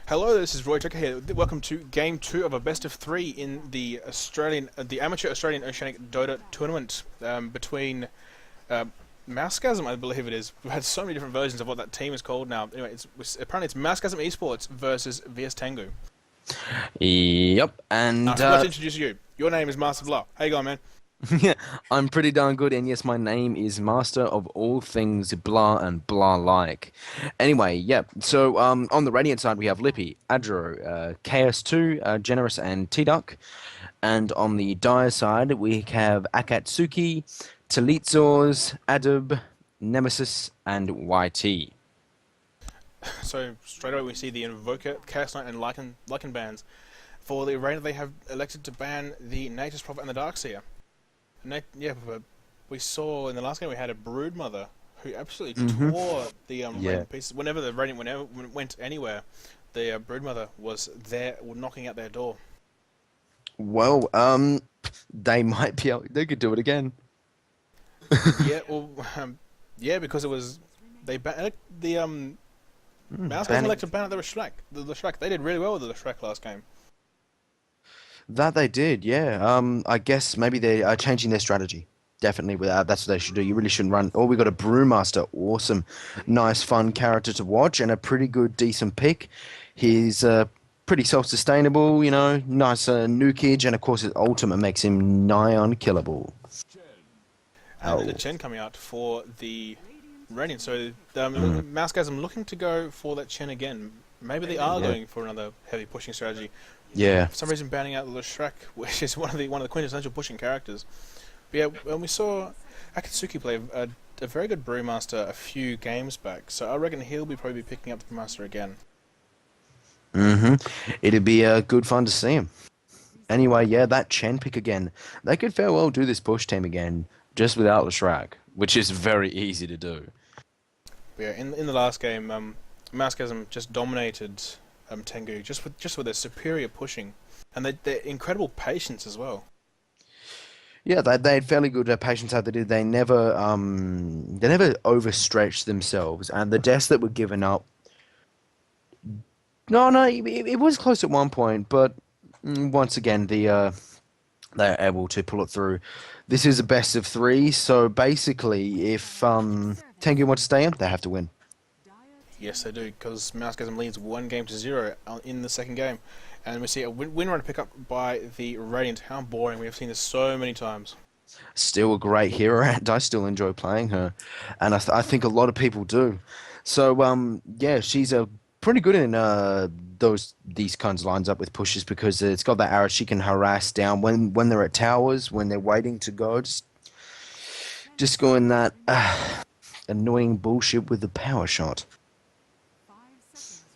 Hello, this is RoyTucker here. Welcome to Game 2 of a best of 3 in the the Amateur Australian Oceanic Dota Tournament between mousegazm, I believe it is. We've had so many different versions of what that team is called now. Anyway, apparently it's mousegazm eSports versus VS Tengu. Yep, and I forgot to introduce you. Your name is MasterBlah. How you going, man? yeah, I'm pretty darn good, and yes, my name is Master of all things blah and blah like. Anyway, yep. So on the Radiant side we have Lippy, Adro, KS2, Generous, and T-Duck, and on the Dire side we have Akatsuki, Talitzors, Adub, Nemesis, and YT. So straight away we see the Invoker, Chaos Knight, and Lycan bans. For the arena, they have elected to ban the Nature's Prophet and the Darkseer. Yeah, but we saw in the last game we had a Broodmother who absolutely tore the Radiant pieces. Whenever the Radiant went anywhere, the Broodmother was there knocking at their door. Well, they might be able, they could do it again. Yeah, well, yeah, because it was the Mouse guys elected to ban out the Shrek. The Shrek, they did really well with the Shrek last game. That they did, yeah. I guess maybe they are changing their strategy. Definitely, that's what they should do. You really shouldn't run. Oh, we got a Brewmaster, awesome, nice, fun character to watch, and a pretty good, decent pick. He's pretty self-sustainable, you know, nice nukage, and of course his ultimate makes him nigh unkillable. And the Chen coming out for the Radiant. So mousegazm looking to go for that Chen again. Maybe they are going for another heavy pushing strategy. Yeah. For some reason banning out the Shrek, which is one of the quintessential pushing characters. But yeah, when we saw Akatsuki play a very good Brewmaster a few games back, so I reckon he'll probably be picking up the Brewmaster again. It'd be good fun to see him. Anyway, yeah, that Chen pick again. They could fairly well do this push team again, just without the Shrek, which is very easy to do. But yeah, in the last game, mousegazm just dominated Tengu just with their superior pushing and their incredible patience as well. Yeah, they had fairly good patience how they did. They never overstretched themselves, and the deaths that were given up. No, it was close at one point, but once again, they're able to pull it through. This is a best of 3, so basically, if Tengu want to stay in, they have to win. Yes, they do, because mousegazm leads 1-0 in the second game. And we see a win run pick up by the Radiant. How boring. We have seen this so many times. Still a great hero, and I still enjoy playing her. And I think a lot of people do. So, yeah, she's pretty good in these kinds of lines up with pushes because it's got that arrow she can harass down when they're at towers, when they're waiting to go. Just going that annoying bullshit with the power shot.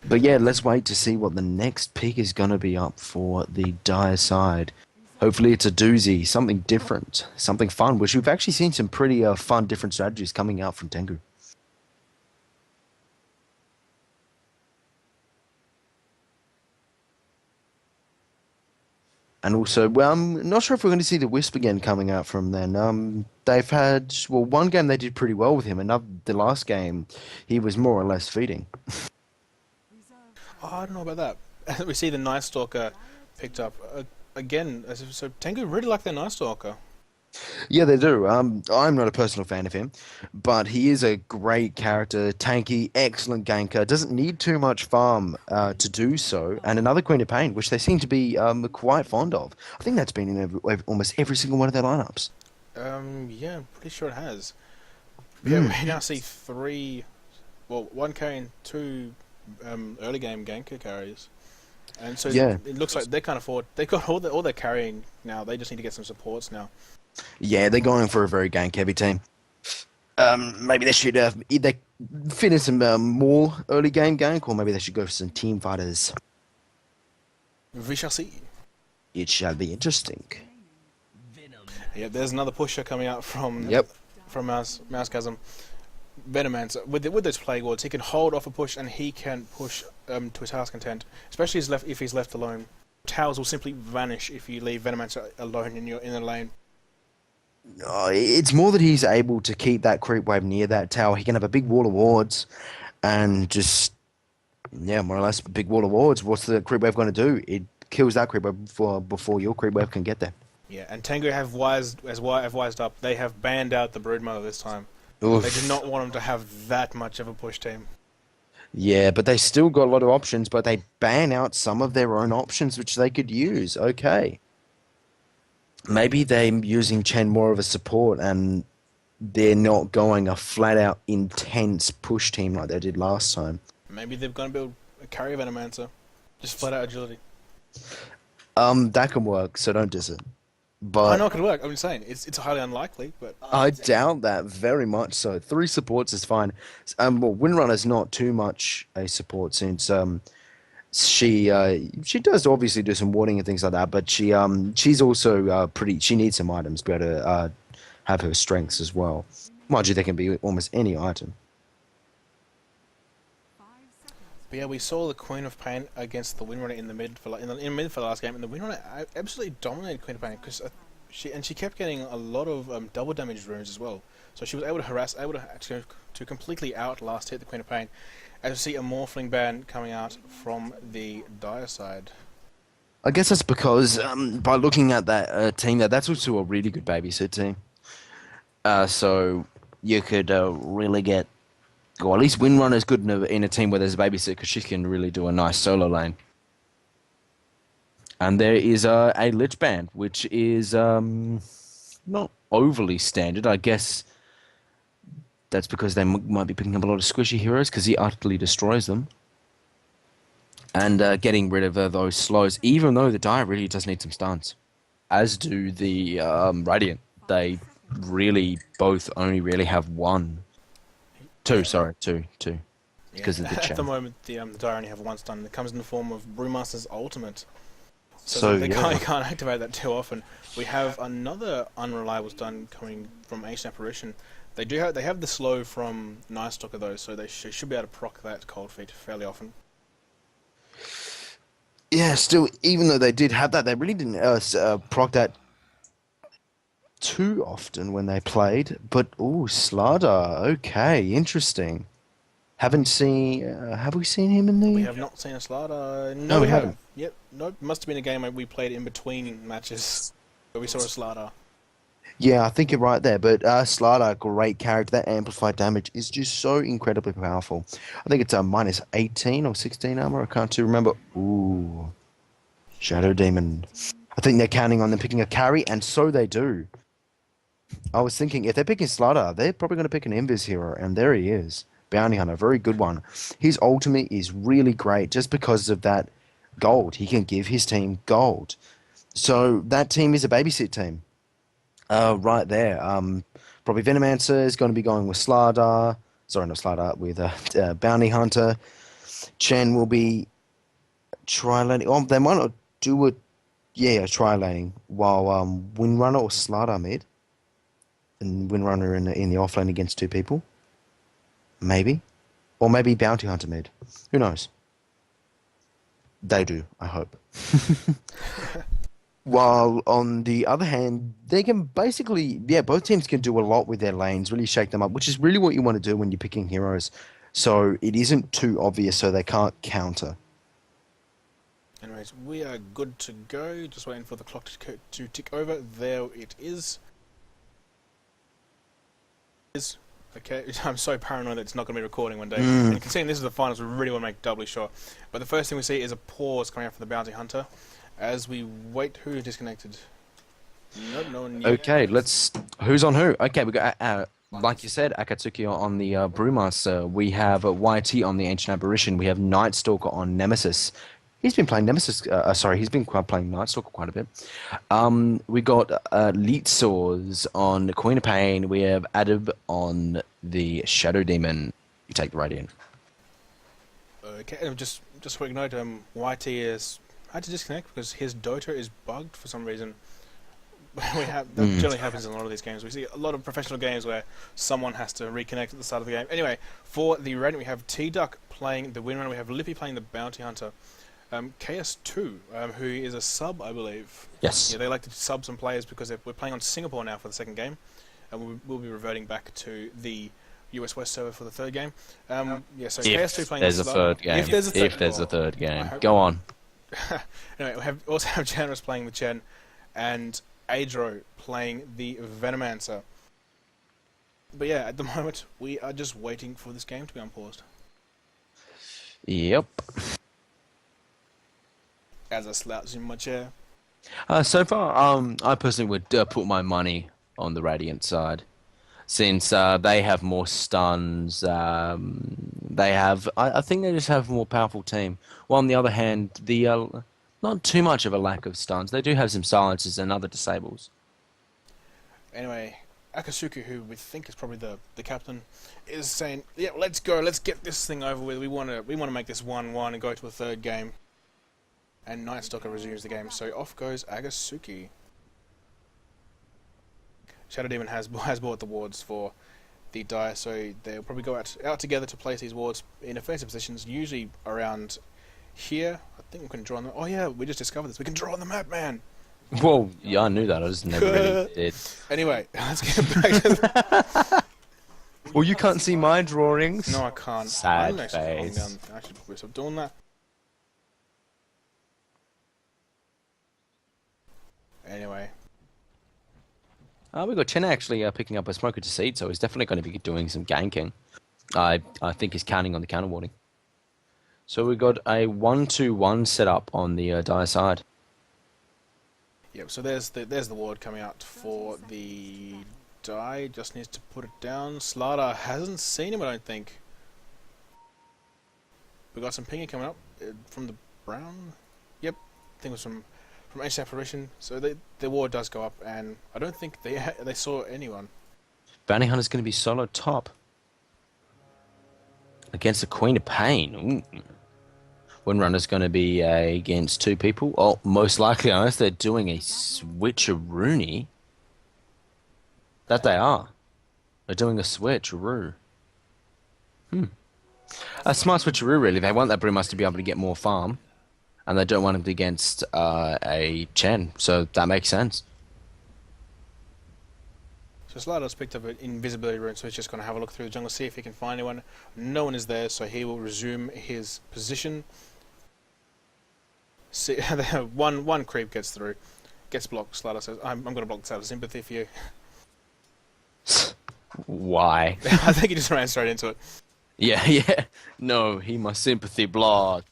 But yeah, let's wait to see what the next pick is going to be up for the Dire side. Hopefully it's a doozy, something different, something fun, which we've actually seen some pretty fun different strategies coming out from Tengu. And also, well, I'm not sure if we're going to see the Wisp again coming out from then. They've had, well, one game they did pretty well with him, the last game he was more or less feeding. Oh, I don't know about that. We see the Night Stalker picked up again. So Tengu really like their Night Stalker. Yeah, they do. I'm not a personal fan of him, but he is a great character, tanky, excellent ganker, doesn't need too much farm to do so, and another Queen of Pain, which they seem to be quite fond of. I think that's been in almost every single one of their lineups. Yeah, I'm pretty sure it has. Yeah, we now see 1 carry and 2 early game ganker carries. And so it looks like they can't afford. They've got all their carrying now. They just need to get some supports now. Yeah, they're going for a very gank heavy team. Maybe they should either fit in some more early game gank, or maybe they should go for some team fighters. We shall see. It shall be interesting. Yeah, there's another pusher coming out from mousegazm. Venomance with those plague wards, he can hold off a push and he can push to his heart's content. Especially if he's left alone. Towers will simply vanish if you leave Venomance alone in the lane. It's more that he's able to keep that creep wave near that tower. He can have a big wall of wards and just Yeah, more or less. Big wall of wards. What's the creep wave going to do? It kills that creep wave before your creep wave can get there. Yeah, and Tengu have wised up. They have banned out the Broodmother this time. They do Oof. not want them to have that much of a push team. Yeah, but they still got a lot of options, but they ban out some of their own options which they could use. Okay. Maybe they're using Chen more of a support and they're not going a flat out intense push team like they did last time. Maybe they're going to build a carry Venomancer. Just flat out agility. That can work, so don't diss it. I But know it could work. I'm just saying it's highly unlikely, but I doubt that very much so. 3 supports is fine. Well, Windrunner's not too much a support since she does obviously do some warding and things like that, but she's also pretty. She needs some items to be able to have her strengths as well. Mind you, they can be almost any item. But yeah, we saw the Queen of Pain against the Windrunner in the mid for the last game, and the Windrunner absolutely dominated Queen of Pain because she kept getting a lot of double damage runes as well. So she was able to harass, to completely outlast hit the Queen of Pain. As we see a Morphling ban coming out from the Dire side. I guess that's because by looking at that team, that's also a really good babysit team. So you could really get, or at least Windrunner's good in a team where there's a babysit because she can really do a nice solo lane. And there is a Lich Band, which is not overly standard. I guess that's because they might be picking up a lot of squishy heroes because he utterly destroys them. And getting rid of those slows, even though the Dire really does need some stuns. As do the Radiant. They really both only really have one. Two. Because of the At chain. the moment, the Dire only have one stun. It comes in the form of Brewmaster's ultimate. So they yeah. can't activate that too often. We have another unreliable stun coming from Ancient Apparition. They have the slow from Night Stalker though, so they should be able to proc that cold feet fairly often. Yeah, still, even though they did have that, they really didn't proc that too often when they played. But, ooh, Slardar, okay, interesting. Haven't seen, have we seen him in the... We have not seen a Slardar. No, we haven't. Yep, nope. Must have been a game we played in between matches where we saw a Slardar. Yeah, I think you're right there. But Slardar, great character. That amplified damage is just so incredibly powerful. I think it's a minus 18 or 16 armor. I can't too remember. Ooh, Shadow Demon. I think they're counting on them picking a carry, and so they do. I was thinking, if they're picking Slardar, they're probably going to pick an Invis hero, and there he is. Bounty Hunter, very good one. His ultimate is really great just because of that gold. He can give his team gold. So that team is a babysit team. Right there. Probably Venomancer is going to be going with Slardar. Sorry, not Slardar, with Bounty Hunter. Chen will be tri-laning. Oh, they might not do it. Yeah, tri-laning. While Windrunner or Slardar mid. And Windrunner in the offlane against 2 people. Maybe. Or maybe Bounty Hunter mid. Who knows? They do, I hope. While on the other hand, they can basically, both teams can do a lot with their lanes, really shake them up, which is really what you want to do when you're picking heroes. So it isn't too obvious, so they can't counter. Anyways, we are good to go. Just waiting for the clock to tick over. There it is. Okay, I'm so paranoid that it's not going to be recording one day. And considering this is the finals, we really want to make doubly sure. But the first thing we see is a pause coming out from the Bounty Hunter. As we wait, who is disconnected? Nope, no one yet. Okay, who's on who? Okay, we got, like you said, Akatsuki on the Brewmaster. We have YT on the Ancient Apparition. We have Night Stalker on Nemesis. He's been playing Nemesis, he's been playing Night Stalker quite a bit. We got Leetsaws on the Queen of Pain. We have Adib on the Shadow Demon. You take the Radiant. Okay, just a quick note, YT is had to disconnect because his Dota is bugged for some reason. That generally happens in a lot of these games. We see a lot of professional games where someone has to reconnect at the start of the game. Anyway, for the Radiant we have T-Duck playing the Windrunner, we have Lippy playing the Bounty Hunter. KS2, who is a sub, I believe. Yes. Yeah, they like to sub some players because we're playing on Singapore now for the second game, and we'll be reverting back to the US West server for the third game. Yeah, so If KS2 playing there's the a Slaughter. third game. If there's a third game. Go on. Anyway, we also have Generous playing the Chen, and Adro playing the Venomancer. But yeah, at the moment, we are just waiting for this game to be unpaused. Yep. As I slouch in my chair. So far, I personally would put my money on the Radiant side. Since they have more stuns, I think they just have a more powerful team. While on the other hand, not too much of a lack of stuns. They do have some silences and other disables. Anyway, Akatsuki, who we think is probably the captain, is saying, "Yeah, let's go. Let's get this thing over with. We want to make this 1-1 and go to a third game." And Night Stalker resumes the game. So off goes Akatsuki. Shadow Demon has bought the wards for the die, so they'll probably go out together to place these wards in offensive positions, usually around here. I think we can draw on the... Oh yeah, we just discovered this. We can draw on the map, man! Whoa, yeah, I knew that. I just never really did. Anyway, let's get back to the... Well, you can't see my drawings. No, I can't. Sad I face. should probably stop doing that. Anyway. We got Chen actually picking up a Smoker to Seed, so he's definitely going to be doing some ganking. I think he's counting on the counter warding. So we got a 1-2-1 set up on the Dire side. Yep, so there's the ward coming out for the die. Just needs to put it down. Slada hasn't seen him, I don't think. We got some pinging coming up from the Brown. Yep, I think it was from Ancient Apparition. So the ward does go up, and I don't think they saw anyone. Bounty Hunter's going to be solo top against the Queen of Pain. Ooh. Windrunner's going to be against two people. Oh, most likely, unless they're doing a switcheroonie. That they are. They're doing a switcheroo. A smart switcheroo, really. They want that Brewmaster to be able to get more farm. And they don't want him against a Chen. So that makes sense. So Slada's picked up an invisibility rune, so he's just going to have a look through the jungle, see if he can find anyone. No one is there, so he will resume his position. See, one creep gets through, gets blocked. Slada says, "I'm going to block this out of sympathy for you." Why? I think he just ran straight into it. Yeah. No, he my sympathy block.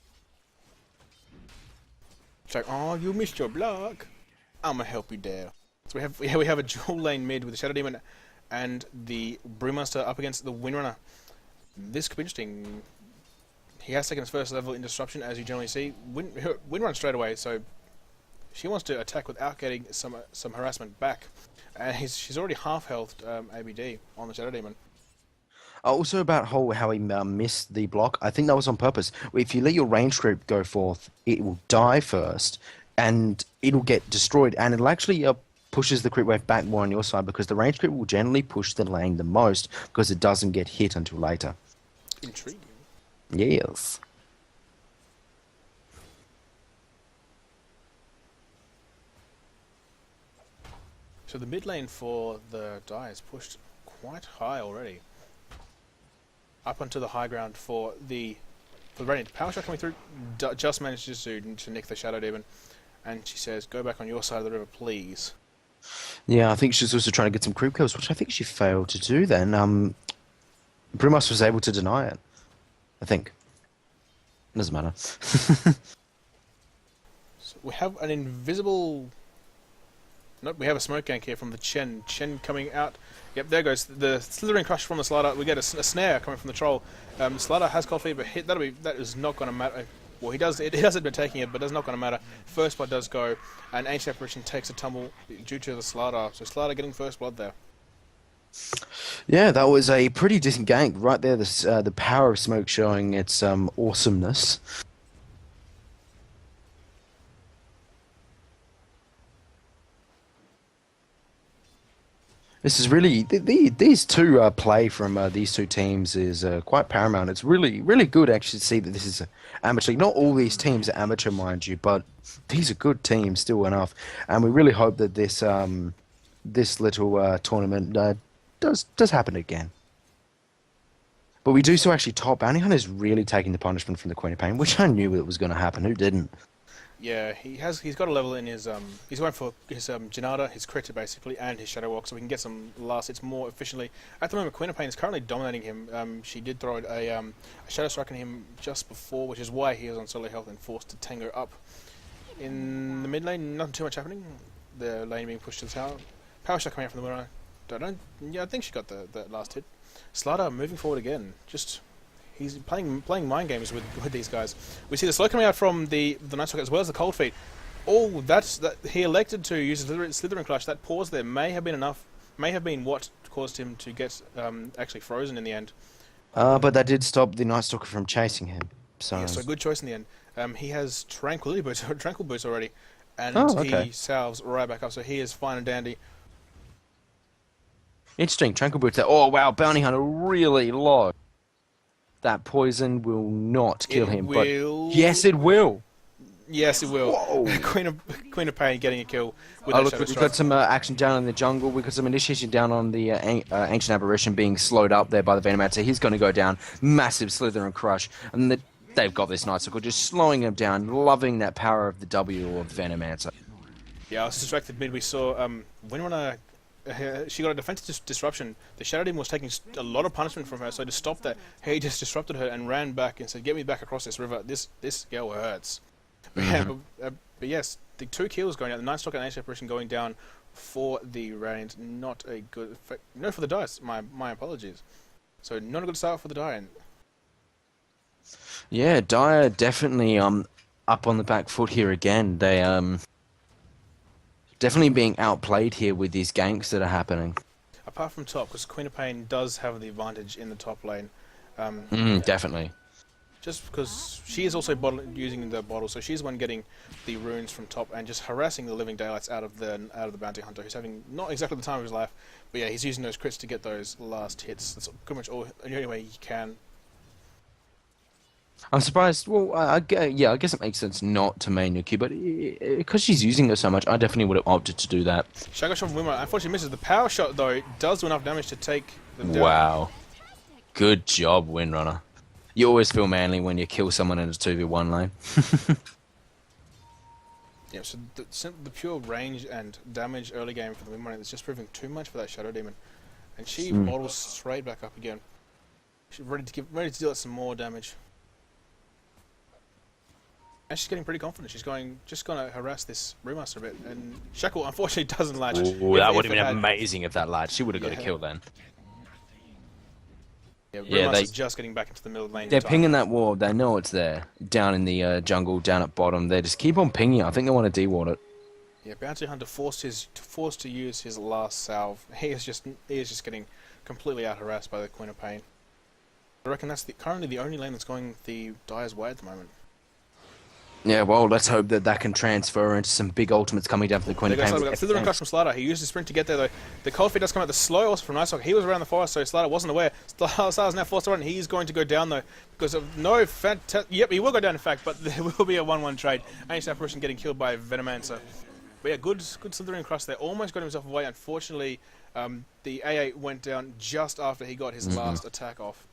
It's like, "Oh, you missed your block. I'm gonna help you there." So we have a dual lane mid with the Shadow Demon and the Brewmaster up against the Windrunner. This could be interesting. He has taken his first level in disruption, as you generally see. Windrun straight away, so she wants to attack without getting some harassment back. And she's already half healthed ABD on the Shadow Demon. Also about how he missed the block, I think that was on purpose. If you let your range creep go forth, it will die first, and it'll get destroyed, and it'll actually pushes the creep wave back more on your side, because the range creep will generally push the lane the most, because it doesn't get hit until later. Intriguing. Yes. So the mid lane for the die is pushed quite high already. Up onto the high ground for the Radiant. Power shot coming through, just manages to nick the Shadow Demon, and she says, "Go back on your side of the river, please." Yeah, I think she's also trying to get some creep kills, which I think she failed to do then. Brimos was able to deny it, I think. Doesn't matter. So we have an invisible... Nope, we have a smoke gank here from the Chen. Chen coming out. Yep, there goes the slithering crush from the Slider. We get a snare coming from the Troll. Slider has coffee, but that is not going to matter. Well, he hasn't been taking it, but that's not going to matter. First blood does go, and Ancient Apparition takes a tumble due to the Slider. So Slider getting first blood there. Yeah, that was a pretty decent gank right there. The power of smoke showing its awesomeness. This is really these two play from these two teams is quite paramount. It's really good actually to see that this is amateur. Not all these teams are amateur, mind you, but these are good teams still enough, and we really hope that this little tournament does happen again. But we do so actually top Bounty Hunter's really taking the punishment from the Queen of Pain, which I knew it was going to happen. Who didn't? Yeah, he's got a level in his he's going for his Janata, his crit basically, and his Shadow Walk, so we can get some last hits more efficiently. At the moment, Queen of Pain is currently dominating him. She did throw a Shadow Strike on him just before, which is why he is on solo health and forced to Tengu up. In the mid lane, nothing too much happening. The lane being pushed to the tower. Power shot coming out from the winner. I think she got the last hit. Slider moving forward again. He's playing mind games with these guys. We see the slow coming out from the Night Stalker as well as the Cold Feet. Oh, that he elected to use his Slithering Clutch. That pause there may have been enough. May have been what caused him to get actually frozen in the end. But that did stop the Night Stalker from chasing him. So, yeah, so good choice in the end. He has Tranquil Boots already, and he salves right back up. So he is fine and dandy. Interesting. Tranquil Boots. Oh wow, Bounty Hunter really low. That poison will not kill him. But yes, it will. Yes, it will. Queen of Pain getting a kill with that Shadow Strike. We've got some action down in the jungle. We've got some initiation down on the Ancient Apparition being slowed up there by the Venomancer. He's going to go down. Massive Slither and Crush. And they've got this Night Circle just slowing him down. Loving that power of the W of Venomancer. Yeah, I was distracted mid. We saw Windrunner. She got a defensive disruption. The Shadow Demon was taking a lot of punishment from her, so to stop that, he just disrupted her and ran back and said, "Get me back across this river. This girl hurts." But yes, the 2 kills going out. The Night Stalker and Ancient Apparition going down for the Radiant. Not a good effect. No, for the Dice. My apologies. So not a good start for the Dire. Yeah, Dire definitely up on the back foot here again. They definitely being outplayed here with these ganks that are happening. Apart from top, because Queen of Pain does have the advantage in the top lane. Definitely. Just because she is also using the bottle, so she's the one getting the runes from top and just harassing the living daylights out of the Bounty Hunter, who's having not exactly the time of his life, but yeah, he's using those crits to get those last hits. That's pretty much the only way he can. I'm surprised. Well, I guess it makes sense not to main Nuki, but because she's using her so much, I definitely would have opted to do that. Shadow Shot from Wimmer unfortunately misses. The power shot, though, does do enough damage to take them down. Wow. Good job, Windrunner. You always feel manly when you kill someone in a 2v1 lane. Yeah, so the pure range and damage early game for the Windrunner is just proving too much for that Shadow Demon. And she models straight back up again. She's ready to deal some more damage. And she's getting pretty confident. She's just going to harass this Brewmaster a bit. And Shackle, unfortunately, doesn't latch. Ooh, that would have been amazing if that latched. She would have got a kill then. Yeah, they're just getting back into the middle lane. They're pinging that wall. They know it's there. Down in the jungle, down at bottom. They just keep on pinging it. I think they want to deward it. Yeah, Bounty Hunter forced to use his last salve. He is just getting completely out harassed by the Queen of Pain. I reckon that's currently the only lane that's going the Dire's way at the moment. Yeah, well, let's hope that can transfer into some big ultimates coming down for the Queen of Pain. We've got Slither and Crush from Slider. He used his sprint to get there, though. The Cold Feet does come out. The slow also from Night Stalker. He was around the forest, so Slider wasn't aware. Slider's now forced to run. He's going to go down, though, because of no... Yep, he will go down, in fact, but there will be a 1-1 trade. Ancient Apparition getting killed by Venomancer. But yeah, good Slither and Crush there. Almost got himself away. Unfortunately, the AA went down just after he got his last attack off.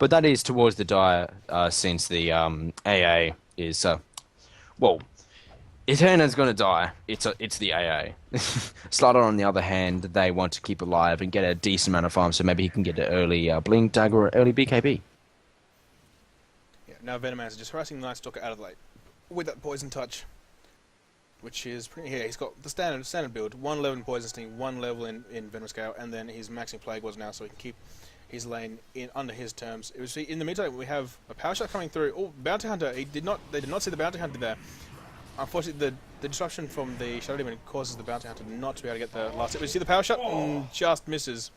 But that is towards the Dire, since the AA is... well, Eterna's going to die. It's the AA. Slider, on the other hand, they want to keep alive and get a decent amount of farm, so maybe he can get an early Blink Dagger or early BKB. Yeah, now Venomancer just harassing the Night Stalker out of the lane with that Poison Touch, which is pretty... Yeah, he's got the standard build. 1 level in Poison Sting, 1 level in Venom Scale, and then he's maxing Plague Wards now, so he can keep his lane under his terms. It was in the meantime we have a power shot coming through. Oh, Bounty Hunter! They did not see the Bounty Hunter there. Unfortunately, the disruption from the Shadow Demon causes the Bounty Hunter not to be able to get the last hit. We see the power shot and just misses.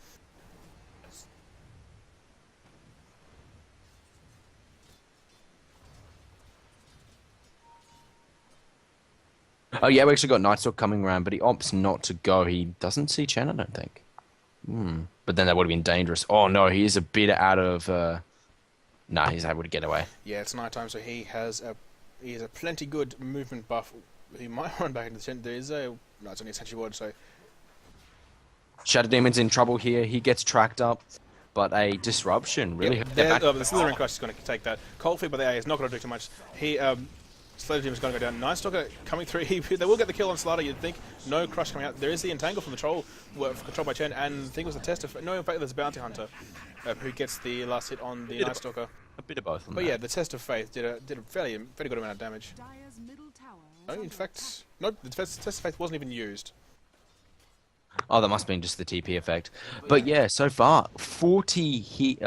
Oh yeah, we actually got Nightstalk coming around, but he opts not to go. He doesn't see Chen, I don't think. But then that would have been dangerous. Oh no, he is a bit out of... Nah, he's able to get away. Yeah, it's nighttime, so he has a plenty good movement buff. He might run back into the center. There is a... No, it's only a Sentry Ward, so... Shadow Demon's in trouble here. He gets tracked up but a disruption really hurt their Yep, back. the Slithering Crush is going to take that. Cold Feet by the A is not going to do too much. Slater Team is going to go down. Nice Stalker coming through. They will get the kill on Slater, you'd think. No Crush coming out. There is the Entangle from the Troll, controlled by Chen, and I think it was the test of... No, in fact, there's a Bounty Hunter who gets the last hit on the Night Stalker. A bit of both. But yeah, the Test of Faith did a fairly good amount of damage. No, in fact, no, the Test of Faith wasn't even used. Oh, that must have been just the TP effect. But yeah, so far, 40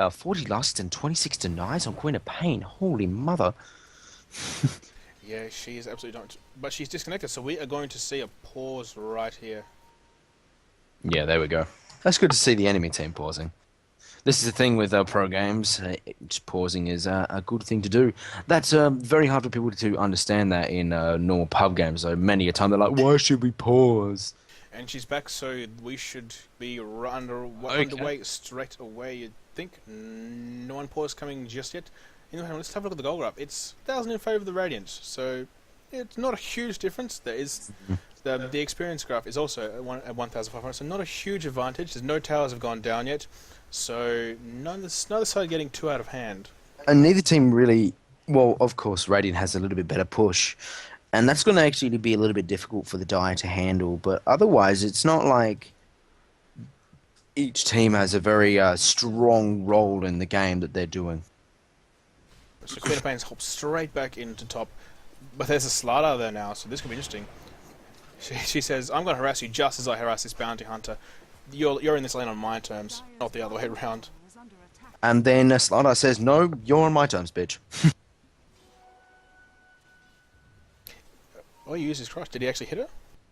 lusts and 26 denies on Queen of Pain. Holy mother. Yeah, she is absolutely not. But she's disconnected, so we are going to see a pause right here. Yeah, there we go. That's good to see the enemy team pausing. This is the thing with pro games. Just pausing is a good thing to do. That's very hard for people to understand that in normal pub games. So many a time they're like, why should we pause? And she's back, so we should be underway straight away. You'd think no one pause coming just yet. Anyway, let's have a look at the goal wrap. It's 1,000 in favour of the Radiant, so it's not a huge difference. There is the experience graph is also at 1,500, so not a huge advantage. There's no towers have gone down yet, so neither side getting too out of hand. And neither team really. Well, of course, Radiant has a little bit better push. And that's going to actually be a little bit difficult for the Dire to handle. But otherwise, it's not like each team has a very strong role in the game that they're doing. So Queen of Pain's hopped straight back into top. But there's a Slardar there now, so this could be interesting. She says, I'm going to harass you just as I harass this Bounty Hunter. You're in this lane on my terms, not the other way around. And then Slardar says, no, you're on my terms, bitch. Oh, he used his crush. Did he actually hit her?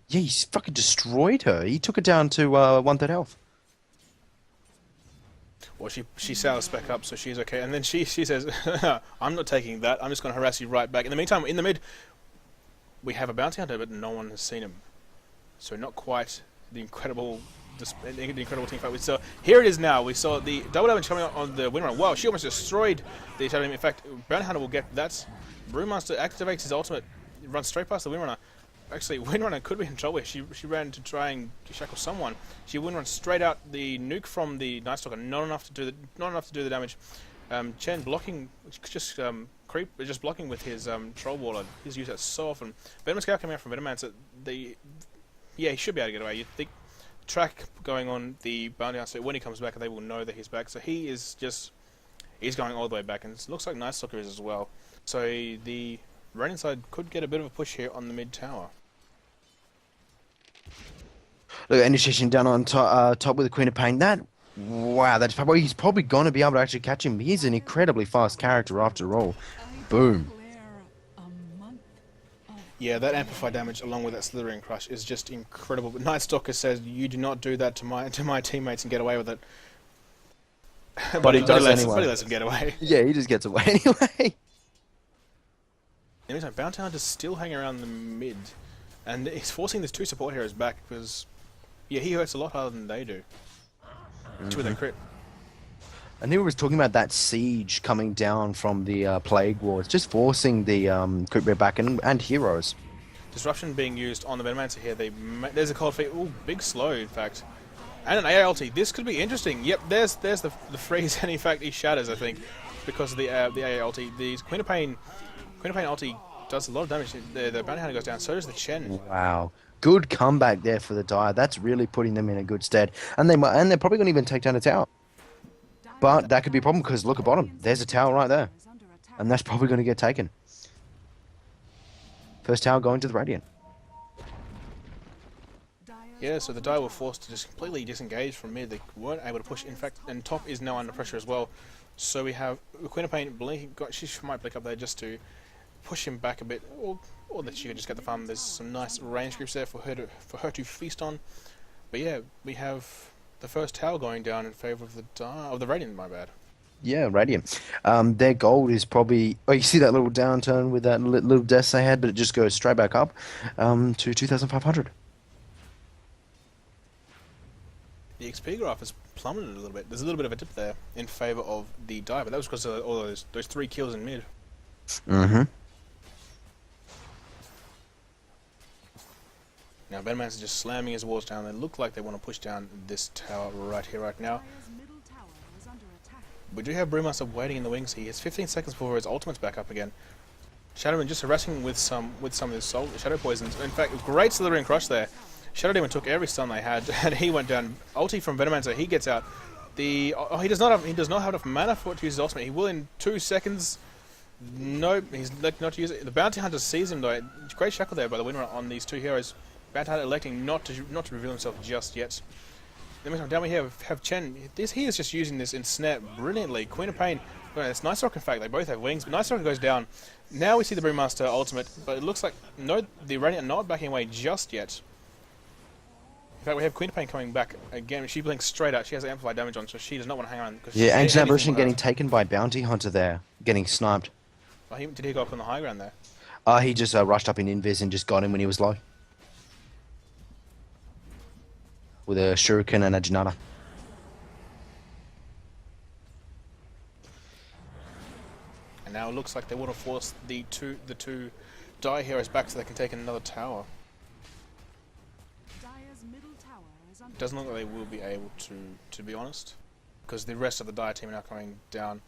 Yeah, he fucking destroyed her. He took her down to 1/3 health. Well, she sails back up, so she's okay. And then she says, I'm not taking that. I'm just going to harass you right back. In the meantime, in the mid, we have a Bounty Hunter, but no one has seen him. So not quite the incredible team fight we saw. Here it is now. We saw the double damage coming out on the Windrunner. Wow, she almost destroyed the Shadow Demon. In fact, Bounty Hunter will get that. Brewmaster activates his ultimate. Runs straight past the Windrunner. Actually, Windrunner could be in trouble here. She ran to try and shackle someone. She Windrun straight out the nuke from the Night Stalker. Not enough to do the damage. Chen blocking, just blocking with his troll waller. He's used that so often. Venom Scout coming out from Venom so he should be able to get away. You think track going on the Bounty Hunter. When he comes back, they will know that he's back. So he's going all the way back, and it looks like Night Stalker is as well. So the Radiant side could get a bit of a push here on the mid tower. Look, initiation down on top with the Queen of Pain. Wow, he's probably going to be able to actually catch him. He's an incredibly fast character after all. Boom. Yeah, that amplified damage along with that Slithering Crush is just incredible. But Night Stalker says, you do not do that to my teammates and get away with it. But he does anyway. But he lets him get away. Yeah, he just gets away anyway. In the meantime, Bounty Hunter's still hanging around the mid, and he's forcing these two support heroes back because, yeah, he hurts a lot harder than they do. With a crit. And he was talking about that siege coming down from the Plague Wars, just forcing the crit rate back and heroes. Disruption being used on the Venomancer here. There's a cold feet. Ooh, big slow, in fact. And an AAODT. This could be interesting. Yep, there's the freeze, and in fact he shatters, I think, because of the AAODT. The Queen of Pain ulti does a lot of damage. The Bounty Hunter goes down, so does the Chen. Wow. Good comeback there for the Dire. That's really putting them in a good stead. And they're probably going to even take down a tower. But that could be a problem because look at bottom. There's a tower right there. And that's probably going to get taken. First tower going to the Radiant. Yeah, so the Dire were forced to just completely disengage from mid. They weren't able to push. In fact, and top is now under pressure as well. So we have Queen of Pain blinking. She might blink up there just to push him back a bit, or that she could just get the farm. There's some nice range groups there for her to feast on. But yeah, we have the first tower going down in favour of the Radiant. My bad. Yeah, Radiant. Their gold is probably. Oh, you see that little downturn with that little death they had, but it just goes straight back up to 2,500. The XP graph has plummeted a little bit. There's a little bit of a dip there in favour of the Dire, but that was because of all those 3 kills in mid. Mm-hmm. Now Venommancer just slamming his walls down. They look like they want to push down this tower right here, right now. We do have Brewmaster waiting in the wings. He has 15 seconds before his ultimate's back up again. Shadowman just harassing with some of his shadow poisons. In fact, great Slithering Crush there. Shadow Demon took every stun they had, and he went down. Ulti from Venomancer, he gets out. He does not have enough mana for it to use his ultimate. He will in 2 seconds. Nope, he's electing not to use it. The Bounty Hunter sees him though. Great shackle there by the winner on these 2 heroes. Bounty Hunter electing not to reveal himself just yet. Then down we have Chen. He is just using this ensnare brilliantly. Queen of Pain. It's Night Stalker in fact. They both have wings, but Night Stalker goes down. Now we see the Brewmaster ultimate, but it looks like the Radiant are not backing away just yet. In fact, we have Queen of Pain coming back again. She blinks straight out. She has amplified damage on, so she does not want to hang around. Yeah, Ancient Apparition getting taken by Bounty Hunter there, getting sniped. Oh, did he go up on the high ground there? He just rushed up in Invis and just got him when he was low. With a Shuriken and a Janata. And now it looks like they want to force the two Dire heroes back so they can take another tower. Doesn't look like they will be able to be honest, because the rest of the Dire team are now coming down.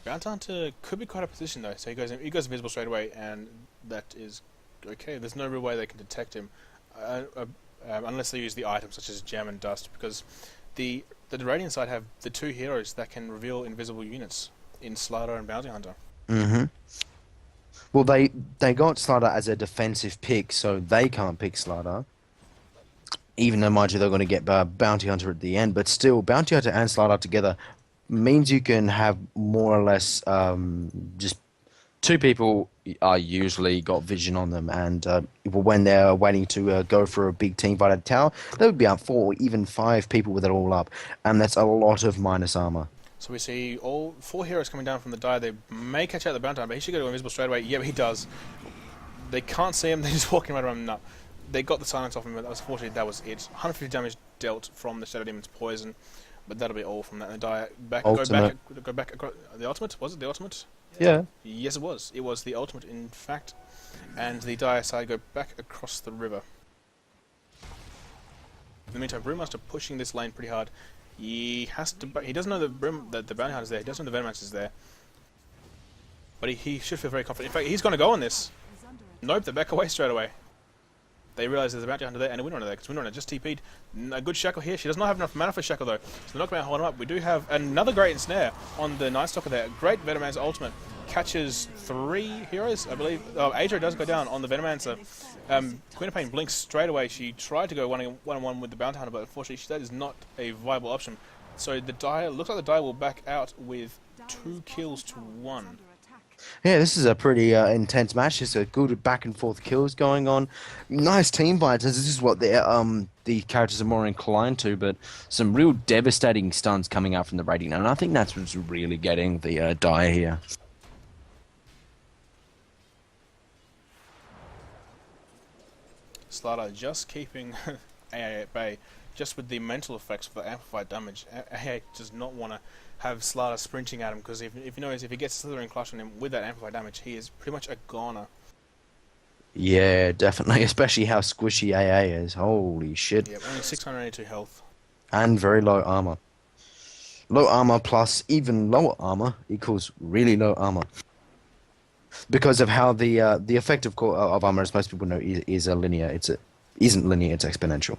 Bounty Hunter could be quite a position though, so he goes invisible straight away, and that is okay. There's no real way they can detect him, unless they use the items such as Gem and Dust, because the Radiant side have the 2 heroes that can reveal invisible units in Slider and Bounty Hunter. Well, they got Slider as a defensive pick, so they can't pick Slider. Even though, mind you, they're going to get Bounty Hunter at the end, but still, Bounty Hunter and Slider together means you can have more or less just 2 people are usually got vision on them, and when they're waiting to go for a big team fight at a tower, there would be up 4 or even 5 people with it all up, and that's a lot of minus armor. So we see all 4 heroes coming down from the Dire. They may catch out the Bounty Hunter, but he should go invisible straight away. Yeah, but he does. They can't see him. They're just walking right around him. No. They got the silence off him, but unfortunately that was it. 150 damage dealt from the Shadow Demon's poison, but that'll be all from that. The Dire go back across the ultimate. Was it the ultimate? Yeah. Yes, it was. It was the ultimate, in fact. And the Dire side go back across the river. In the meantime, Brewmaster pushing this lane pretty hard. He has to. He doesn't know that the Bounty Hunter is there. He doesn't know the Venomancer is there. But he should feel very confident. In fact, he's going to go on this. Nope, they back away straight away. They realise there's a Bounty Hunter there and a Windrunner there, because Windrunner just TP'd. A good Shackle here. She does not have enough mana for Shackle though, so they're not going to hold him up. We do have another great ensnare on the Night Stalker there. Great Venomancer ultimate. Catches 3 heroes, I believe. Oh, Adria does go down on the Venomancer. Queen of Pain blinks straight away. She tried to go one-on-one with the Bounty Hunter, but unfortunately that is not a viable option. So the Dire, looks like the Dire will back out with 2 kills to 1. Yeah, this is a pretty intense match. There's a good back and forth kills going on. Nice team fights. This is what the characters are more inclined to, but some real devastating stuns coming out from the Radiant, and I think that's what's really getting the Dire here. Slider just keeping AA at bay, just with the mental effects for the amplified damage. AA does not want to have Slider sprinting at him, because if you notice, if he gets Slithering Clutch on him with that amplified damage, he is pretty much a goner. Yeah, definitely, especially how squishy AA is. Holy shit. Yep, only 682 health. And very low armor. Low armor plus even lower armor equals really low armor. Because of how the effect of armor, as most people know, is a linear. Isn't linear, it's exponential.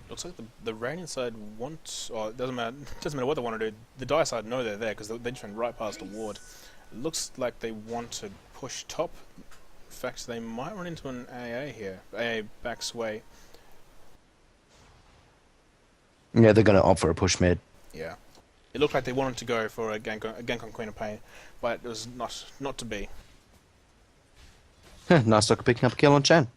Looks like the Radiant side wants, or it doesn't matter what they want to do. The Dire side know they're there because they just went right past the ward. It looks like they want to push top. In fact, they might run into an AA here. AA backs away. Yeah, they're going to opt for a push mid. Yeah, it looked like they wanted to go for a gank on Queen of Pain, but it was not to be. Nice Stalker picking up a kill on Chen.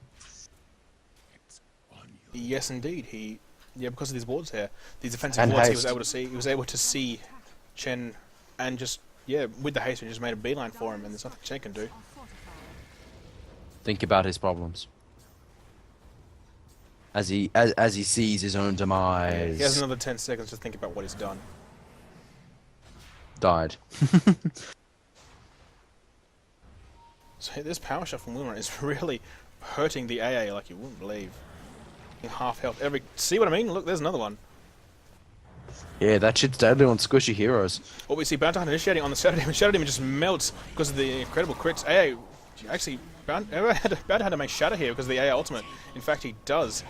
Yes, indeed. Because of these wards here, these defensive wards, he was able to see Chen, and just with the haste, he just made a beeline for him, and there's nothing Chen can do. Think about his problems as he sees his own demise. He has another 10 seconds to think about what he's done. Died. So this power shot from Wilmer is really hurting the AA like you wouldn't believe. Half health every. See what I mean? Look, there's another one. Yeah, that shit's deadly on squishy heroes. What we see Bounty Hunter initiating on the Shadow Demon. Shadow Demon just melts because of the incredible crits. AA actually Bounty Hunter may shatter here because of the AA ultimate. In fact, he does.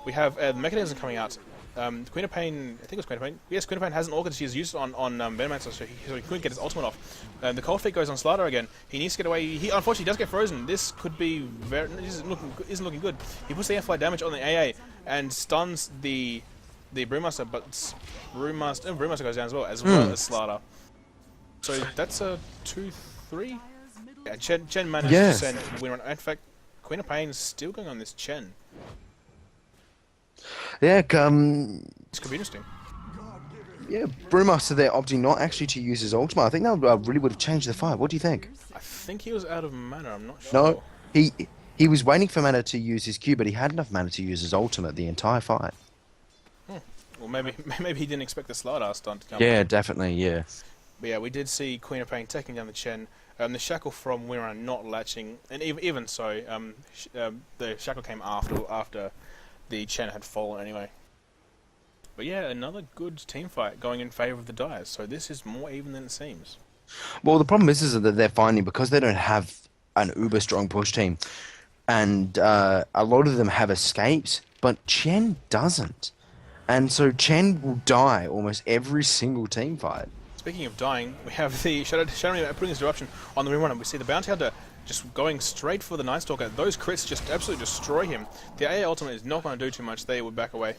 We have the mechanism coming out. Queen of Pain, I think it was Queen of Pain. Yes, Queen of Pain has an orchid she's used on Venomancer, so he couldn't get his ultimate off. The Cold Feet goes on Slardar again. He needs to get away. He unfortunately does get frozen. This could be very. This isn't looking good. He puts the airfly damage on the AA and stuns the Brewmaster, but Brewmaster goes down as well as Slardar. So that's a 2-3. Yeah, Chen managed to send win run. In fact, Queen of Pain is still going on this Chen. Yeah, This could be interesting. Yeah, Brewmaster there opting not actually to use his ultimate. I think that really would have changed the fight. What do you think? I think he was out of mana, I'm not sure. No, he was waiting for mana to use his Q, but he had enough mana to use his ultimate the entire fight. Well, maybe he didn't expect the Slardar stunt to come. Yeah, definitely, yeah. But yeah, we did see Queen of Pain taking down the Chen. The Shackle from Winrun not latching, and even so, the Shackle came after the Chen had fallen anyway. But yeah, another good team fight going in favour of the Dyers, so this is more even than it seems. Well, the problem is that they're finding, because they don't have an uber strong push team, and a lot of them have escapes, but Chen doesn't. And so Chen will die almost every single team fight. Speaking of dying, we have the Shadow putting this disruption on the Winrun, and we see the Bounty Hunter just going straight for the Night Stalker. Those crits just absolutely destroy him. The AA ultimate is not going to do too much. They would back away.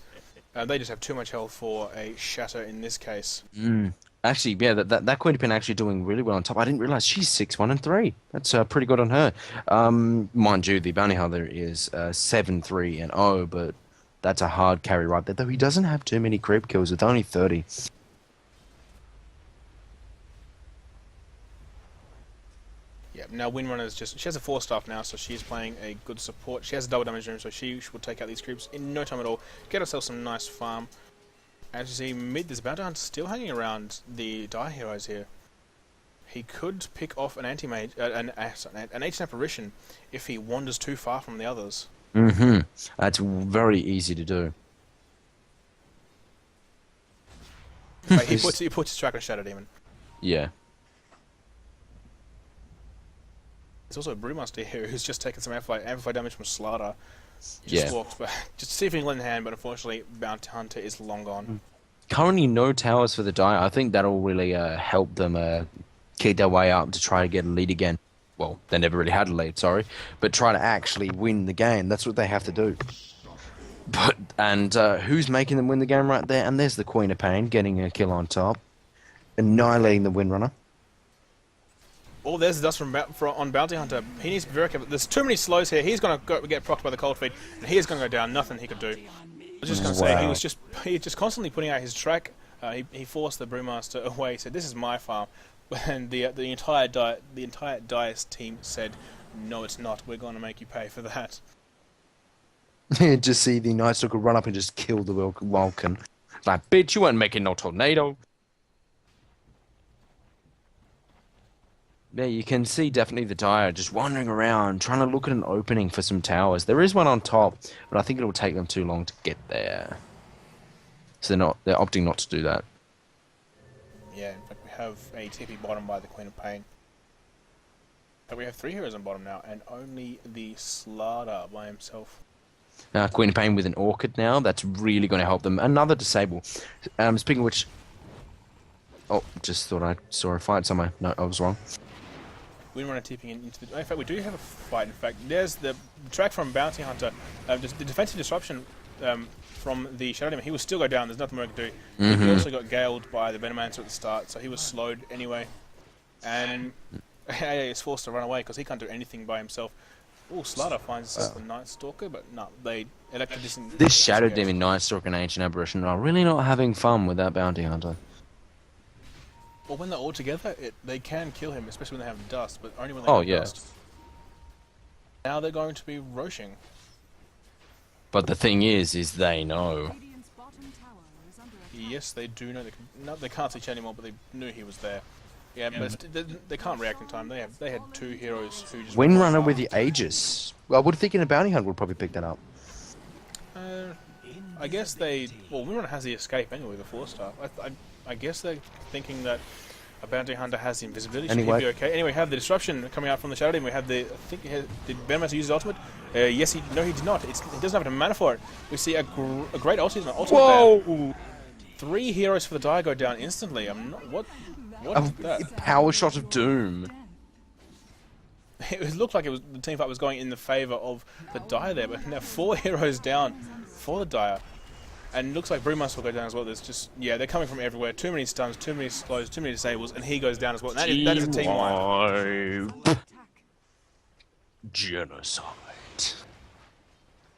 They just have too much health for a shatter in this case. Actually, yeah, that Queen of Pain actually doing really well on top. I didn't realize she's 6-1-3. That's pretty good on her. Mind you, the Bounty Hunter is 7-3-0, but that's a hard carry right there. Though he doesn't have too many creep kills with only 30. Yeah, now Windrunner's she has a 4-staff now, so she's playing a good support. She has a double damage room, so she will take out these creeps in no time at all. Get herself some nice farm. As you see, mid, there's Bounty Hunter still hanging around the Dire Heroes here. He could pick off an anti-mage, an ancient apparition if he wanders too far from the others. That's very easy to do. He puts his track on Shadow Demon. Yeah. There's also a Brewmaster here who's just taken some amplify damage from Slardar. Just walked back, just to see if he can lend a hand, but unfortunately, Bounty Hunter is long gone. Currently, no towers for the Dire. I think that'll really help them keep their way up to try to get a lead again. Well, they never really had a lead, sorry, but try to actually win the game. That's what they have to do. And who's making them win the game right there? And there's the Queen of Pain getting a kill on top, annihilating the Windrunner. Oh, there's the dust on Bounty Hunter. He needs to be very careful. There's too many slows here. He's going to get procced by the Cold Feet, and he is going to go down. Nothing he could do. I was just going to say, he was just constantly putting out his track. He forced the Brewmaster away. He said, "This is my farm," and the entire Dice team said, "No, it's not. We're going to make you pay for that." Just see the Night Stalker run up and just kill the Vulcan. Like, bitch, you weren't making no tornado. Yeah, you can see definitely the Dire just wandering around, trying to look at an opening for some towers. There is one on top, but I think it'll take them too long to get there. So they're opting not to do that. Yeah, in fact, we have a TP bottom by the Queen of Pain. But we have 3 heroes on bottom now, and only the Slardar by himself. Queen of Pain with an Orchid now. That's really going to help them. Another disable. Speaking of which... Oh, just thought I saw a fight somewhere. No, I was wrong. Windrunner tipping into the... In fact, we do have a fight. In fact, there's the track from Bounty Hunter. The defensive disruption from the Shadow Demon. He will still go down. There's nothing more he can do. He also got galed by the Venomancer at the start, so he was slowed anyway. And AA is forced to run away because he can't do anything by himself. Oh, Slardar finds the Night Stalker, but no, they elected this Shadow Demon, Night Stalker, and Ancient Apparition are really not having fun with that Bounty Hunter. Well, when they're all together, they can kill him, especially when they have dust, but only when they have dust. Now they're going to be roshing. But the thing is they know. Yes, they do know. They can't see Chen anymore, but they knew he was there. Yeah, but they can't react in time. They had 2 heroes who just... Windrunner with the Aegis. Well, I would think in a bounty hunt would probably pick that up. I guess they... Well, Windrunner has the escape anyway, the 4-star. I guess they're thinking that a bounty hunter has the invisibility, so he'd be okay. Anyway, we have the disruption coming out from the Shadow Demon. We have the... I think did Venomous use his ultimate? Yes, he did not. He doesn't have enough mana for it. We see a great ultimate Whoa! there. 3 heroes for the Dire go down instantly. I'm not... What is that? Power shot of doom. It looked like the team fight was going in the favour of the Dire there, but now 4 heroes down for the Dire. And it looks like Brewmaster will go down as well. There's just, yeah, they're coming from everywhere. Too many stuns, too many slows, too many disables, and he goes down as well. And that is a team wipe. Genocide.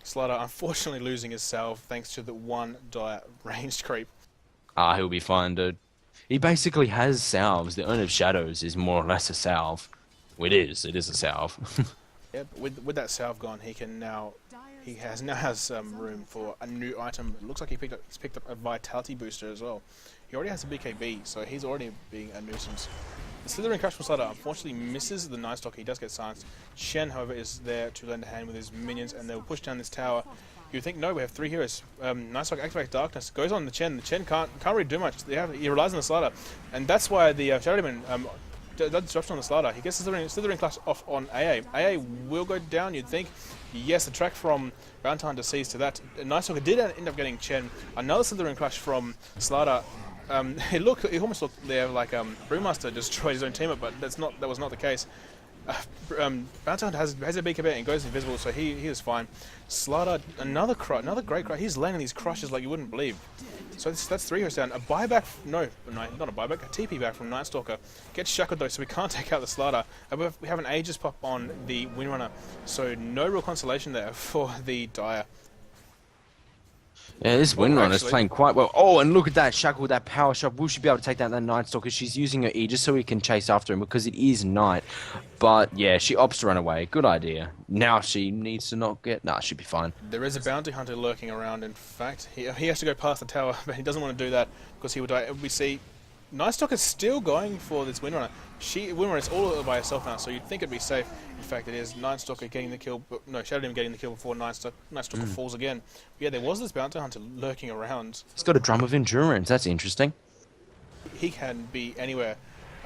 Slider unfortunately losing his salve thanks to the 1 Dire ranged creep. He'll be fine, dude. He basically has salves. The Urn of Shadows is more or less a salve. It is a salve. Yeah, but with that salve gone, he now has room for a new item. It looks like he's picked up a vitality booster as well. He already has a BKB, so he's already being a nuisance. The Slithering Crush from Slider unfortunately misses the Night Stalker. He does get silenced. Shen, however, is there to lend a hand with his minions, and they'll push down this tower. You think, no, we have 3 heroes. Night Stalker activates Darkness, goes on the Chen. The Chen can't really do much. He relies on the Slider, and that's why the Shadow Demon does disruption on the Slider. He gets the Slithering Clutch off on AA. AA will go down, you'd think. Yes, the track from Bounty Hunter sees to that. Night Stalker did end up getting Chen. Another Slithering Clutch from Slider. It almost looked there like Brewmaster destroyed his own teammate, but that was not the case. Bounty Hunter has a BKB and goes invisible, so he is fine. Slider, another great crush. He's landing these crushes like you wouldn't believe. So that's 3 heroes down. A buyback, no, not a buyback, a TP back from Night Stalker. Gets shackled though, so we can't take out the Slider. We have an Aegis pop on the Windrunner, so no real consolation there for the Dire. Yeah, this Windrunner's playing quite well. Oh, and look at that shackle with that power shot. Will she be able to take down that Night Stalker? She's using her E just so he can chase after him because it is night. But yeah, she opts to run away. Good idea. Now she needs to not get... Nah, she'll be fine. There is a bounty hunter lurking around. In fact, he has to go past the tower, but he doesn't want to do that because he would die. We see Night Stalker's still going for this Windrunner. Windrunner is all by herself now, so you'd think it'd be safe. In fact, it is Night Stalker getting the kill, but no, Shadow Demon getting the kill before Night Stalker falls again. But yeah, there was this bounty hunter lurking around. He's got a drum of endurance. That's interesting. He can be anywhere.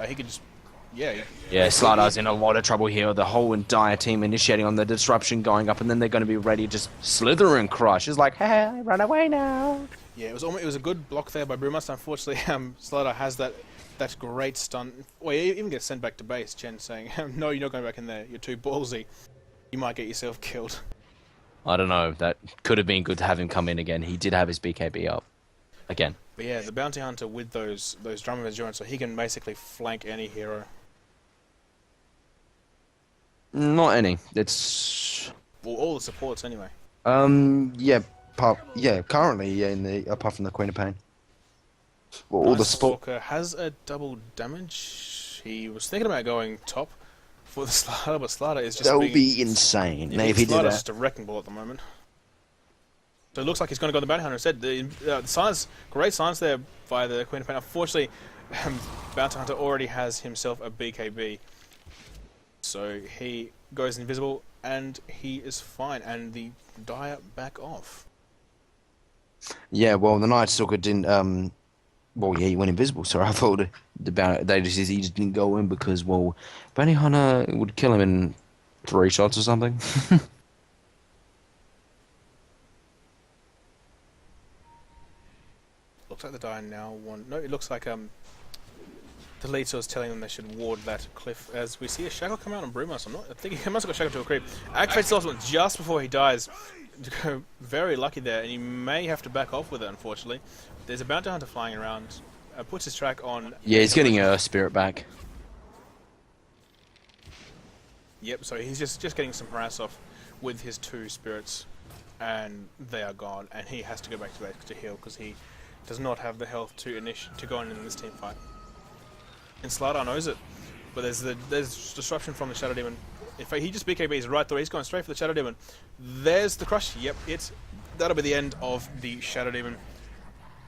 He could just, yeah. Yeah, Slider's in a lot of trouble here. The whole entire team initiating on the disruption going up, and then they're going to be ready to just slither and crush. It's like, hey, run away now. Yeah, it was a good block there by Brewmaster. Unfortunately, Slider has that great stun. Well, he even gets sent back to base. Chen saying, "No, you're not going back in there. You're too ballsy. You might get yourself killed." I don't know. That could have been good to have him come in again. He did have his BKB up again. But yeah, the bounty hunter with those drum of endurance, so he can basically flank any hero. Not any. It's well, all the supports anyway. Yeah. Currently, yeah. Apart from the Queen of Pain. Well, all the support has a double damage. He was thinking about going top for the Slider, but Slider is just... That would be insane. Yeah, if he did that. Just a wrecking ball at the moment. So it looks like he's going to go on the bounty hunter instead. The silence, great silence there by the Queen of Pain. Unfortunately, bounty hunter already has himself a BKB, so he goes invisible and he is fine. And the Dire back off. Yeah, well, the Night Stalker didn't. Well, yeah, he went invisible, so I thought he just didn't go in because, well, Bounty Hunter would kill him in 3 shots or something. Looks like the Dire now want... No, it looks like the lead source telling them they should ward that cliff as we see a shackle come out on Brewmaster. I think he must have got shackled to a creep. Activates the ultimate just before he dies. Very lucky there, and he may have to back off with it, unfortunately. There's a bounty hunter flying around. Puts his track on... Yeah, he's getting a spirit back. Yep, so he's just getting some harass off with his 2 spirits, and they are gone, and he has to go back to base to heal because he does not have the health to go on in this team fight. And Slider knows it, but there's disruption from the Shadow Demon. In fact, he just BKBs right through. He's going straight for the Shadow Demon. There's the crush. Yep, that'll be the end of the Shadow Demon.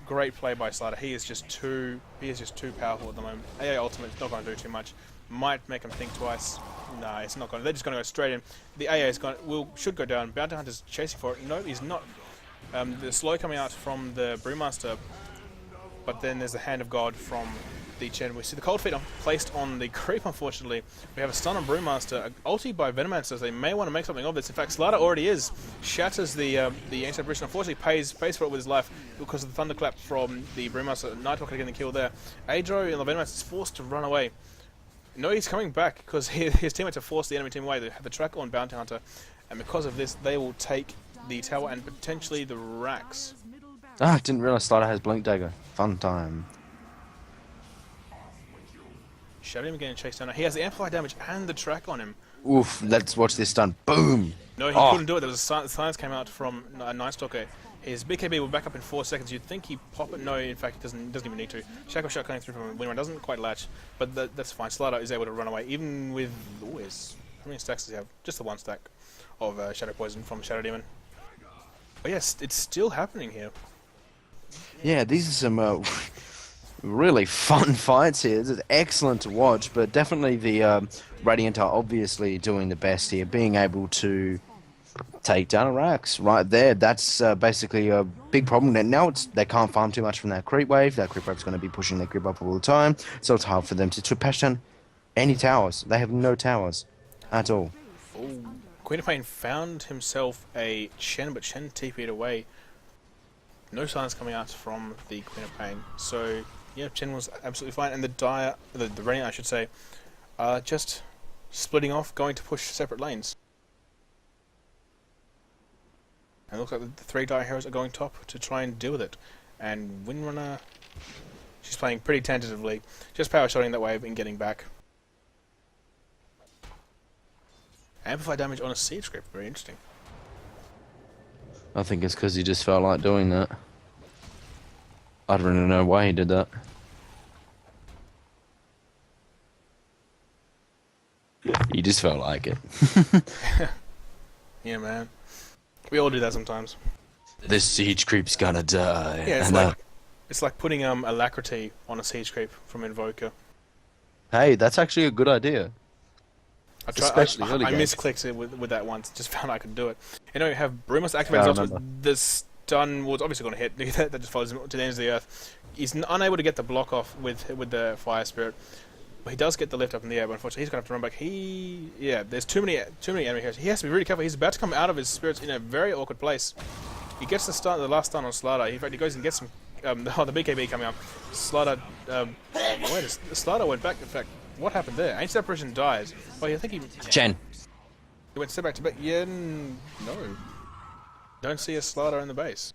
great play by Slider. He is just too powerful at the moment. AA ultimate's not going to do too much. Might make him think twice. Nah, it's not going to. They're just going to go straight in. The AA should go down. Bounty Hunter's chasing for it. No, he's not. The slow coming out from the Brewmaster, but then there's the Hand of God from the Chen. We see the Cold Feet placed on the creep, unfortunately. We have a stun on Brewmaster. Ulti by Venomancer, so they may want to make something of this. In fact, Slider already is. Shatters the Ancient Apparition. Unfortunately, pays for it with his life because of the Thunderclap from the Brewmaster. Nighthawk getting the kill there. Adro and the Venomancer is forced to run away. No, he's coming back because his teammates have forced the enemy team away. They have the track on Bounty Hunter, and because of this, they will take the tower and potentially the racks. Ah, didn't realize Slider has Blink Dagger. Fun time. Shadow him getting chased down. He has the amplified damage and the track on him. Oof, let's watch this stun. Boom! No, he couldn't do it. There was a silence came out from Night Stalker. His BKB will back up in 4 seconds. You'd think he'd pop it. No, in fact, he doesn't even need to. Shackle Shot coming through from Windrun doesn't quite latch, but that's fine. Slider is able to run away, even with... Ooh, how many stacks does he have? Just the 1 stack of Shadow Poison from Shadow Demon. But yes, it's still happening here. Yeah, these are some really fun fights here. This is excellent to watch, but definitely the Radiant are obviously doing the best here, being able to take down a Rax right there. That's basically a big problem. And now they can't farm too much from that creep wave. That creep wave's going to be pushing their creep up all the time, so it's hard for them to patch down any towers. They have no towers at all. Ooh. Queen of Pain found himself a Chen, but Chen TP'd away. No silence coming out from the Queen of Pain. So, yeah, Chen was absolutely fine. And the Radiant, I should say, are just splitting off, going to push separate lanes. And it looks like the 3 Dire Heroes are going top to try and deal with it. And Windrunner, she's playing pretty tentatively, just power shotting that wave and getting back. Amplify damage on a siege script, very interesting. I think it's because he just felt like doing that. I don't really know why he did that. He just felt like it. Yeah, man. We all do that sometimes. This siege creep's gonna die. Yeah, it's like putting Alacrity on a siege creep from Invoker. Hey, that's actually a good idea. Especially early I games. misclicked it with that once. Just found I could do it. You know, you have Brewmaster activated also. The stun was obviously going to hit. That just follows him to the ends of the earth. He's unable to get the block off with the Fire Spirit. But he does get the lift up in the air, but unfortunately he's going to have to run back. There's too many enemy heroes. He has to be really careful. He's about to come out of his spirits in a very awkward place. He gets the last stun on Slider. In fact, he goes and gets some... the BKB coming up. Slider... Slider went back, in fact. What happened there? Ancient Apparition dies. Oh, I think he... Chen. He went step back to back. Yeah, no. Don't see a Slider in the base.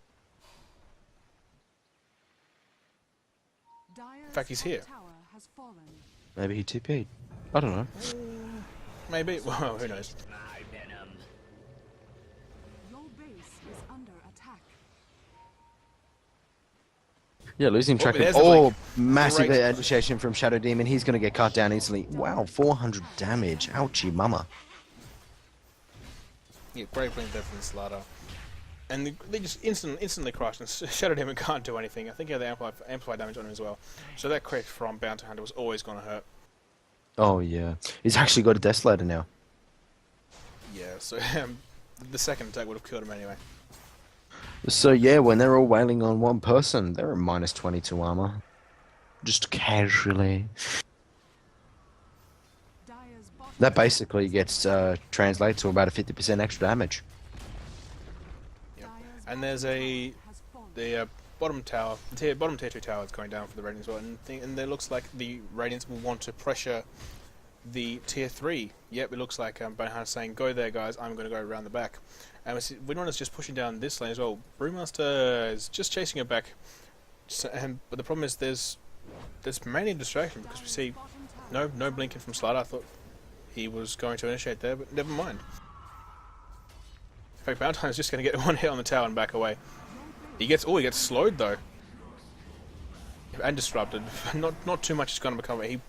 In fact, he's here. Maybe he TP'd. I don't know. Maybe. Well, who knows? Yeah, losing track of... like, massive great... initiation from Shadow Demon. He's going to get cut down easily. Wow, 400 damage. Ouchie mama. Yeah, great playing there from the Slider. And they just instantly crushed, and Shadow Demon can't do anything. I think he had the amplify damage on him as well. So that crit from Bounty Hunter was always going to hurt. Oh, yeah. He's actually got a Desolator now. Yeah, so the second attack would have killed him anyway. So yeah, when they're all wailing on one person, they're at minus 22 armor. Just casually. That basically gets translated to about a 50% extra damage. Yep. And there's the bottom tower, bottom tier 2 tower is going down for the Radiants as well, and it looks like the Radiants will want to pressure the tier 3. Yep, it looks like Bounty Hunter's saying, go there guys, I'm going to go around the back. And we see Windrunner's just pushing down this lane as well. Brewmaster is just chasing it back. But the problem is there's mainly a distraction because we see no blinking from Slider. I thought he was going to initiate there, but never mind. In fact, Bounty Hunter's just going to get one hit on the tower and back away. He gets slowed though. And disrupted. Not too much is going to become it.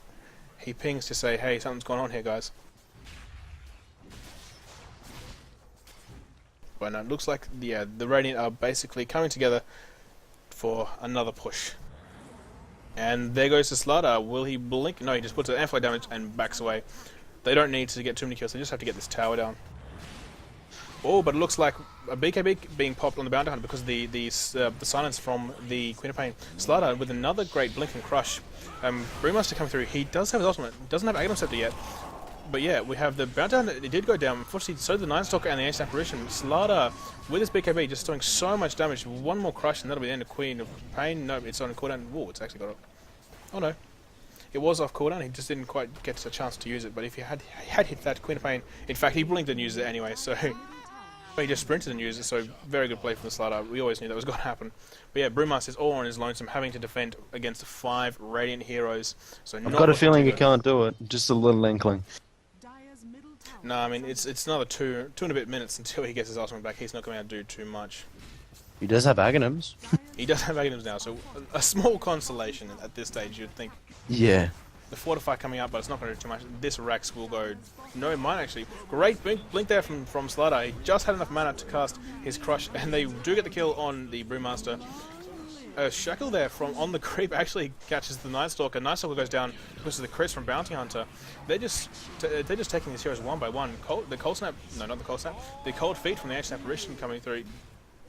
He pings to say, hey, something's going on here, guys. But no, it looks like the Radiant are basically coming together for another push. And there goes the Slaughter. Will he blink? No, he just puts an amplified damage and backs away. They don't need to get too many kills, they just have to get this tower down. Oh, but it looks like a BKB being popped on the Bounty Hunter because of the silence from the Queen of Pain. Slaughter with another great blink and crush. Brewmaster coming through. He does have his ultimate. Doesn't have Aghanim Scepter yet. But yeah, we have the Bounty Hunter. It did go down. Unfortunately, so did the Nine Stalker and the Ancient Apparition. Slaughter with his BKB just doing so much damage. One more crush and that'll be the end of Queen of Pain. No, it's on cooldown. Whoa, it's actually got up. Oh no. It was off cooldown, he just didn't quite get a chance to use it, but if he had hit that Queen of Pain, in fact he blinked and used it anyway, so he just sprinted and used it, so very good play from the Slaughter. We always knew that was going to happen. But yeah, Brewmaster's all on his lonesome, having to defend against 5 Radiant heroes. So I've got a feeling he can't do it, just a little inkling. No, I mean, it's another two and a bit minutes until he gets his ultimate back. He's not going to do too much. He does have Aghanims. He does have Aghanims now, so a small consolation at this stage, you'd think. Yeah. The Fortify coming up, but it's not going to do too much. This Rax will go... No, it might actually. Great blink there from Slaughter. He just had enough mana to cast his Crush, and they do get the kill on the Brewmaster. Shackle there from on the creep actually catches the Night Stalker. Night Stalker goes down because of the crits from Bounty Hunter. They're just taking these heroes one by one. The Cold Snap... No, not the Cold Snap. The Cold Feet from the Ancient Apparition coming through...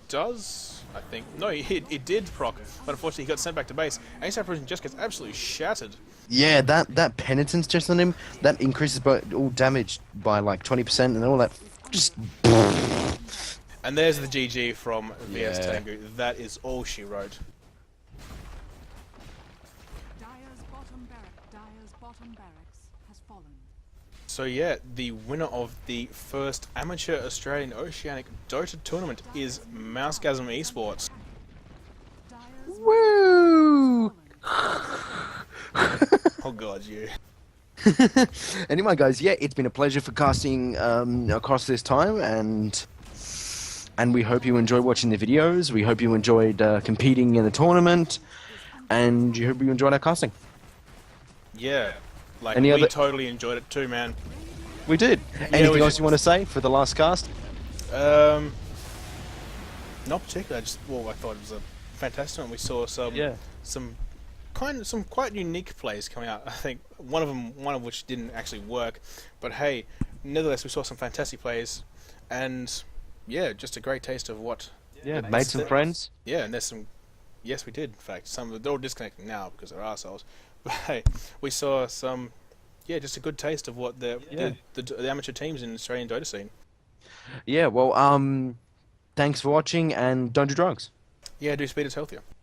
does, I think. No, it did proc, but unfortunately he got sent back to base. Ancient Apparition just gets absolutely shattered. Yeah, that penitence just on him, that increases all damage by like 20% and all that. Just. And there's the GG from VS Tengu. That is all she wrote. Dire's bottom barracks has fallen. So yeah, the winner of the first amateur Australian Oceanic Dota Tournament is mousegazm eSports. Woo! Oh god, you. Anyway, guys, yeah, it's been a pleasure for casting across this time, and we hope you enjoyed watching the videos. We hope you enjoyed competing in the tournament, and we hope you enjoyed our casting. Yeah, like we totally enjoyed it too, man. We did. Anything else you want to say for the last cast? Not particularly. I thought it was a fantastic one. We saw some quite unique plays coming out. I think one of which didn't actually work, but hey, nevertheless we saw some fantastic plays, and yeah, just a great taste of what. Yeah, made some friends. Yeah, and there's some. Yes, we did. In fact, they're all disconnecting now because they're assholes. But hey, we saw some. Yeah, just a good taste of what the amateur teams in the Australian Dota scene. Yeah, well, thanks for watching, and don't do drugs. Yeah, do speed, it's healthier.